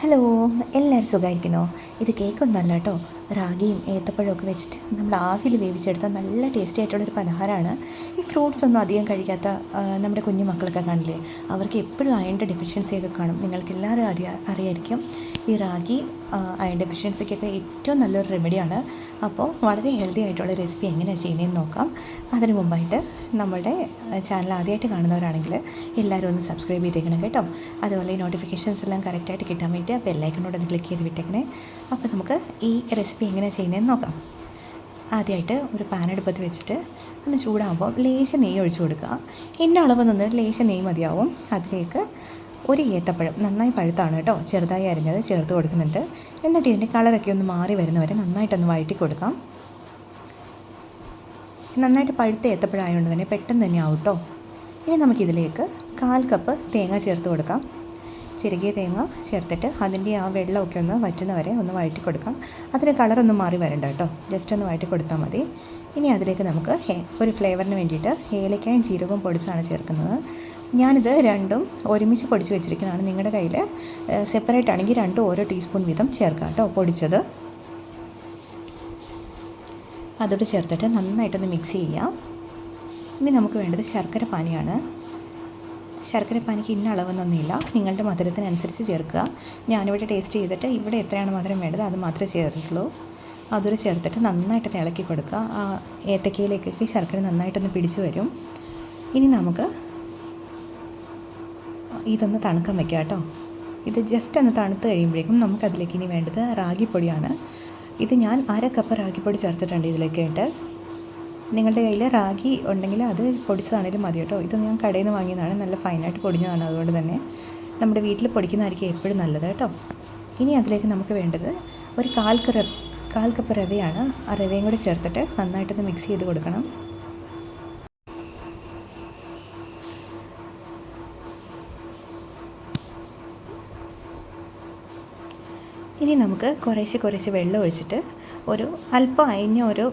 Hello, എല്ലാവരും സുഖമായിരിക്കുന്നോ? ഇത് കേക്കൊന്നുമല്ല കേട്ടോ, റാഗിയും ഏത്തപ്പഴമൊക്കെ വെച്ചിട്ട് നമ്മൾ ആവിയിൽ വേവിച്ചെടുത്ത നല്ല ടേസ്റ്റി ആയിട്ടുള്ളൊരു പലഹാരമാണ്. ഈ ഫ്രൂട്ട്സ് ഒന്നും അധികം കഴിക്കാത്ത നമ്മുടെ കുഞ്ഞു മക്കളൊക്കെ കാണില്ലേ, അവർക്ക് എപ്പോഴും അയണിൻ്റെ ഡെഫിഷ്യൻസിയൊക്കെ കാണും. നിങ്ങൾക്ക് എല്ലാവരും അറിയായിരിക്കും ഈ റാഗി അയൺ ഡെഫിഷ്യൻസിക്കൊക്കെ ഏറ്റവും നല്ലൊരു റെമഡിയാണ്. അപ്പോൾ വളരെ ഹെൽത്തി ആയിട്ടുള്ള റെസിപ്പി എങ്ങനെയാണ് ചെയ്യുന്നതെന്ന് നോക്കാം. അതിന് മുമ്പായിട്ട് നമ്മളുടെ ചാനൽ ആദ്യമായിട്ട് കാണുന്നവരാണെങ്കിൽ എല്ലാവരും ഒന്ന് സബ്സ്ക്രൈബ് ചെയ്തേക്കണം കേട്ടോ. അതുപോലെ ഈ നോട്ടിഫിക്കേഷൻസ് എല്ലാം കറക്റ്റായിട്ട് കിട്ടാൻ വേണ്ടി ആ ബെല്ലൈക്കനോട് ഒന്ന് ക്ലിക്ക് ചെയ്ത് വിട്ടേക്കണേ. അപ്പോൾ നമുക്ക് ഈ റെസിപ്പി എങ്ങനെയാണ് ചെയ്യുന്നതെന്ന് നോക്കാം. ആദ്യമായിട്ട് ഒരു പാൻ അടുപ്പത്ത് വെച്ചിട്ട് ഒന്ന് ചൂടാകുമ്പോൾ ലേശം നെയ്യ് ഒഴിച്ചു കൊടുക്കുക. ഇന്ന അളവെന്നൊന്ന് ലേശം നെയ്യ് മതിയാവും. അതിലേക്ക് ഒരു ഏത്തപ്പഴം നന്നായി പഴുത്താണ് കേട്ടോ, ചെറുതായി അരിഞ്ഞത് ചേർത്ത് കൊടുക്കുന്നുണ്ട്. എന്നിട്ട് ഇതിൻ്റെ കളറൊക്കെ ഒന്ന് മാറി വരുന്നവരെ നന്നായിട്ടൊന്ന് വഴറ്റി കൊടുക്കാം. നന്നായിട്ട് പഴുത്ത ഏത്തപ്പഴം ആയതുകൊണ്ട് തന്നെ പെട്ടെന്ന് തന്നെ ആവും കേട്ടോ. ഇനി നമുക്കിതിലേക്ക് 1/4 കപ്പ് തേങ്ങ ചേർത്ത് കൊടുക്കാം. ചിരകിയ തേങ്ങ ചേർത്തിട്ട് അതിൻ്റെ ആ വെള്ളമൊക്കെ ഒന്ന് വറ്റുന്നവരെ ഒന്ന് വഴറ്റി കൊടുക്കാം. അതിന് കളറൊന്നും മാറി വരണ്ട കേട്ടോ, ജസ്റ്റ് ഒന്ന് വഴറ്റി കൊടുത്താൽ മതി. ഇനി അതിലേക്ക് നമുക്ക് ഒരു ഫ്ലേവറിന് വേണ്ടിയിട്ട് ഏലക്കായും ജീരകവും പൊടിച്ചാണ് ചേർക്കുന്നത്. ഞാനിത് രണ്ടും ഒരുമിച്ച് പൊടിച്ച് വെച്ചിരിക്കുന്നതാണ്. നിങ്ങളുടെ കയ്യിൽ സെപ്പറേറ്റ് ആണെങ്കിൽ രണ്ടും ഓരോ ടീസ്പൂൺ വീതം ചേർക്കാം കേട്ടോ, പൊടിച്ചത്. അതോട് ചേർത്തിട്ട് നന്നായിട്ടൊന്ന് മിക്സ് ചെയ്യാം. ഇനി നമുക്ക് വേണ്ടത് ശർക്കര പാനിയാണ്. ശർക്കര പാനിക്ക് ഇന്ന അളവെന്നൊന്നുമില്ല, നിങ്ങളുടെ മധുരത്തിനനുസരിച്ച് ചേർക്കുക. ഞാനിവിടെ ടേസ്റ്റ് ചെയ്തിട്ട് ഇവിടെ എത്രയാണ് മധുരം വേണ്ടത് അത് മാത്രമേ ചേർത്തിട്ടുള്ളൂ. അതൊരു ചേർത്തിട്ട് നന്നായിട്ട് ഇളക്കി കൊടുക്കുക. ആ ഏത്തക്കയിലേക്കൊക്കെ ശർക്കര നന്നായിട്ടൊന്ന് പിടിച്ചു വരും. ഇനി നമുക്ക് ഇതൊന്ന് തണുക്കാൻ വയ്ക്കാം കേട്ടോ. ഇത് ജസ്റ്റ് ഒന്ന് തണുത്ത് കഴിയുമ്പോഴേക്കും നമുക്കതിലേക്ക് ഇനി വേണ്ടത് റാഗിപ്പൊടിയാണ്. ഇത് ഞാൻ 1/2 കപ്പ് റാഗിപ്പൊടി ചേർത്തിട്ടുണ്ട് ഇതിലേക്കായിട്ട്. നിങ്ങളുടെ കയ്യിൽ റാഗി ഉണ്ടെങ്കിൽ അത് പൊടിച്ചതാണെങ്കിലും മതി കേട്ടോ. ഇത് ഞാൻ കടയിൽ നിന്ന് വാങ്ങിയതാണ്, നല്ല ഫൈനായിട്ട് പൊടിഞ്ഞതാണ്. അതുകൊണ്ട് തന്നെ നമ്മുടെ വീട്ടിൽ പൊടിക്കുന്നതായിരിക്കും എപ്പോഴും നല്ലത് കേട്ടോ. ഇനി അതിലേക്ക് നമുക്ക് വേണ്ടത് ഒരു 1/4 കപ്പ് റവയാണ്. ആ റവയും കൂടി ചേർത്തിട്ട് നന്നായിട്ടൊന്ന് മിക്സ് ചെയ്ത് കൊടുക്കണം. ഇനി നമുക്ക് കുറേശ്ശെ വെള്ളം ഒഴിച്ചിട്ട് ഒരു അല്പം അയഞ്ഞ ഒരു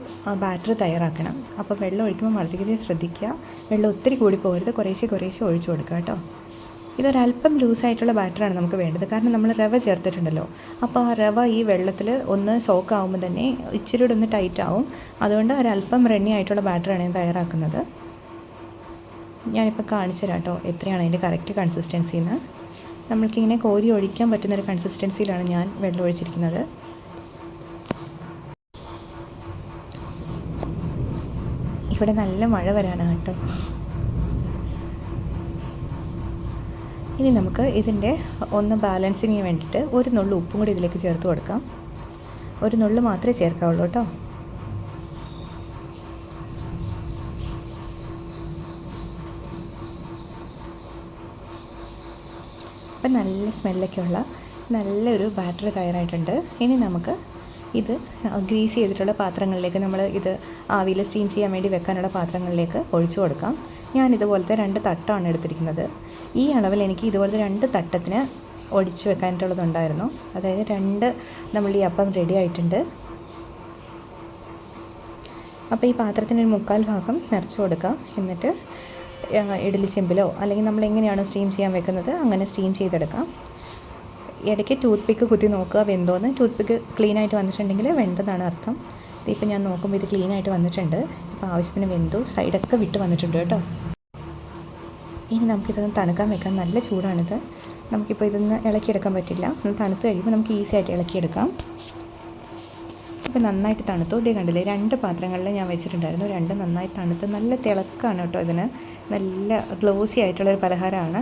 ബാറ്റർ തയ്യാറാക്കണം. അപ്പോൾ വെള്ളം ഒഴിക്കുമ്പോൾ വളരെയധികം ശ്രദ്ധിക്കുക. വെള്ളം ഒത്തിരി കൂടി പോകരുത്, കുറേശ്ശെ ഒഴിച്ചു കൊടുക്കുക കേട്ടോ. ഇതൊരല്പം ലൂസായിട്ടുള്ള ബാറ്ററാണ് നമുക്ക് വേണ്ടത്, കാരണം നമ്മൾ റവ ചേർത്തിട്ടുണ്ടല്ലോ. അപ്പോൾ ആ റവ ഈ വെള്ളത്തിൽ ഒന്ന് സോക്കാവുമ്പോൾ തന്നെ ഇച്ചിരി കൂടെ ഒന്ന് ടൈറ്റ് ആവും. അതുകൊണ്ട് ഒരല്പം റണ്ണി ആയിട്ടുള്ള ബാറ്ററാണ് ഞാൻ തയ്യാറാക്കുന്നത്. ഞാനിപ്പോൾ കാണിച്ചു തരാം കേട്ടോ എത്രയാണ് അതിൻ്റെ കറക്റ്റ് കൺസിസ്റ്റൻസിന്ന്. നമ്മൾക്കിങ്ങനെ കോരി ഒഴിക്കാൻ പറ്റുന്നൊരു കൺസിസ്റ്റൻസിയിലാണ് ഞാൻ വെള്ളം ഒഴിച്ചിരിക്കുന്നത്. ഇവിടെ നല്ല മഴ വരാനാണ് കേട്ടോ. ഇനി നമുക്ക് ഇതിൻ്റെ ഒന്ന് ബാലൻസിങ്ങിന് വേണ്ടിയിട്ട് ഒരു നുള്ളു ഉപ്പും കൂടി ഇതിലേക്ക് ചേർത്ത് കൊടുക്കാം. ഒരു നുള്ളു മാത്രമേ ചേർക്കാവുള്ളൂ കേട്ടോ. അപ്പം നല്ല സ്മെല്ലൊക്കെയുള്ള നല്ലൊരു ബാറ്റർ തയ്യാറായിട്ടുണ്ട്. ഇനി നമുക്ക് ഇത് ഗ്രീസ് ചെയ്തിട്ടുള്ള പാത്രങ്ങളിലേക്ക്, നമ്മൾ ഇത് ആവിയിൽ സ്റ്റീം ചെയ്യാൻ വേണ്ടി വെക്കാനുള്ള പാത്രങ്ങളിലേക്ക് ഒഴിച്ചു കൊടുക്കാം. ഞാൻ ഇതുപോലത്തെ 2 തട്ടാണ് എടുത്തിരിക്കുന്നത്. ഈ അളവിൽ എനിക്ക് ഇതുപോലത്തെ 2 തട്ടത്തിന് ഒഴിച്ചു വെക്കാനായിട്ടുള്ളതുണ്ടായിരുന്നു. അതായത് 2 നമ്മൾ ഈ അപ്പം റെഡി ആയിട്ടുണ്ട്. അപ്പോൾ ഈ പാത്രത്തിനൊരു 1/4 ഭാഗം നിറച്ച് കൊടുക്കുക. എന്നിട്ട് ഇഡ്ഡലി ചെമ്പിലോ അല്ലെങ്കിൽ നമ്മൾ എങ്ങനെയാണ് സ്റ്റീം ചെയ്യാൻ വെക്കുന്നത് അങ്ങനെ സ്റ്റീം ചെയ്തെടുക്കാം. ഇടയ്ക്ക് ടൂത്ത് പിക്ക് കുത്തി നോക്കുക വെന്തോന്ന്. ടൂത്ത് പിക്ക് ക്ലീനായിട്ട് വന്നിട്ടുണ്ടെങ്കിൽ വെന്തതാണ് അർത്ഥം. ഇപ്പോൾ ഞാൻ നോക്കുമ്പോൾ ഇത് ക്ലീനായിട്ട് വന്നിട്ടുണ്ട്. ഇപ്പോൾ ആവശ്യത്തിന് വെന്തു, സൈഡൊക്കെ വിട്ട് വന്നിട്ടുണ്ട് കേട്ടോ. ഇനി നമുക്കിതൊന്ന് തണുക്കാൻ വെക്കാം. നല്ല ചൂടാണിത്. നമുക്കിപ്പോൾ ഇതൊന്ന് ഇളക്കിയെടുക്കാൻ പറ്റില്ല. ഒന്ന് തണുത്ത് കഴിയുമ്പോൾ നമുക്ക് ഈസി ആയിട്ട് ഇളക്കിയെടുക്കാം. ഇപ്പോൾ നന്നായിട്ട് തണുത്തു. ഇതേ കണ്ടില്ലേ, 2 പാത്രങ്ങളിൽ ഞാൻ വെച്ചിട്ടുണ്ടായിരുന്നു. 2 നന്നായി തണുത്ത് നല്ല തിളക്കാണ് കേട്ടോ. ഇതിന് നല്ല ഗ്ലോസി ആയിട്ടുള്ളൊരു പലഹാരമാണ്.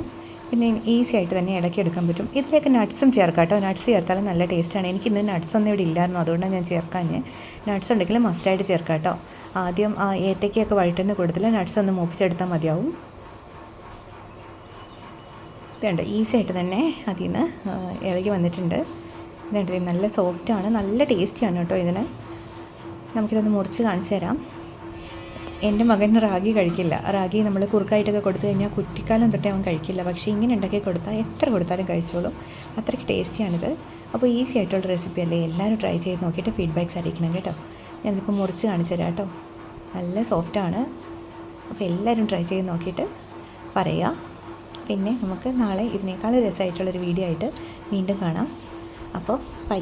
പിന്നെ ഈസി ആയിട്ട് തന്നെ ഇളക്കിയെടുക്കാൻ പറ്റും. ഇതിലേക്ക് നട്ട്സും ചേർക്കാം കേട്ടോ. നട്ട്സ് ചേർത്താലും നല്ല ടേസ്റ്റാണ്. എനിക്കിന്ന് നട്ട്സ് ഒന്നും ഇവിടെ ഇല്ലായിരുന്നു, അതുകൊണ്ടാണ് ഞാൻ ചേർക്കാഞ്ഞ്. നട്ട്സ് ഉണ്ടെങ്കിൽ മസ്റ്റായിട്ട് ചേർക്കാം കേട്ടോ. ആദ്യം ആ ഏത്തക്കയൊക്കെ വഴറ്റുന്ന കൂട്ടത്തിൽ നട്ട്സ് ഒന്ന് മൂപ്പിച്ചെടുത്താൽ മതിയാവും. ഇതുണ്ട്, ഈസി ആയിട്ട് തന്നെ അതിൽ നിന്ന് ഇളകി വന്നിട്ടുണ്ട്. ഇതുണ്ട്, നല്ല സോഫ്റ്റാണ്, നല്ല ടേസ്റ്റിയാണ് കേട്ടോ ഇതിന്. നമുക്കിതൊന്ന് മുറിച്ച് കാണിച്ചു തരാം. എൻ്റെ മകൻ റാഗി കഴിക്കില്ല. റാഗി നമ്മൾ കുറുക്കായിട്ടൊക്കെ കൊടുത്തു കഴിഞ്ഞാൽ കുട്ടിക്കാലം തൊട്ടേ അവൻ കഴിക്കില്ല. പക്ഷേ ഇങ്ങനെ ഉണ്ടാക്കി കൊടുത്താൽ എത്ര കൊടുത്താലും കഴിച്ചോളും. അത്രയ്ക്ക് ടേസ്റ്റിയാണിത്. അപ്പോൾ ഈസി ആയിട്ടുള്ള റെസിപ്പി അല്ലേ, എല്ലാവരും ട്രൈ ചെയ്ത് നോക്കിയിട്ട് ഫീഡ്ബാക്ക്സ് അറിയിക്കണം കേട്ടോ. ഞാനിതിപ്പോൾ മുറിച്ച് കാണിച്ചു തരാം കേട്ടോ. നല്ല സോഫ്റ്റാണ്. അപ്പോൾ എല്ലാവരും ട്രൈ ചെയ്ത് നോക്കിയിട്ട് പറയുക. പിന്നെ നമുക്ക് നാളെ ഇതിനേക്കാൾ രസമായിട്ടുള്ളൊരു വീഡിയോ ആയിട്ട് വീണ്ടും കാണാം. അപ്പോൾ ബൈ.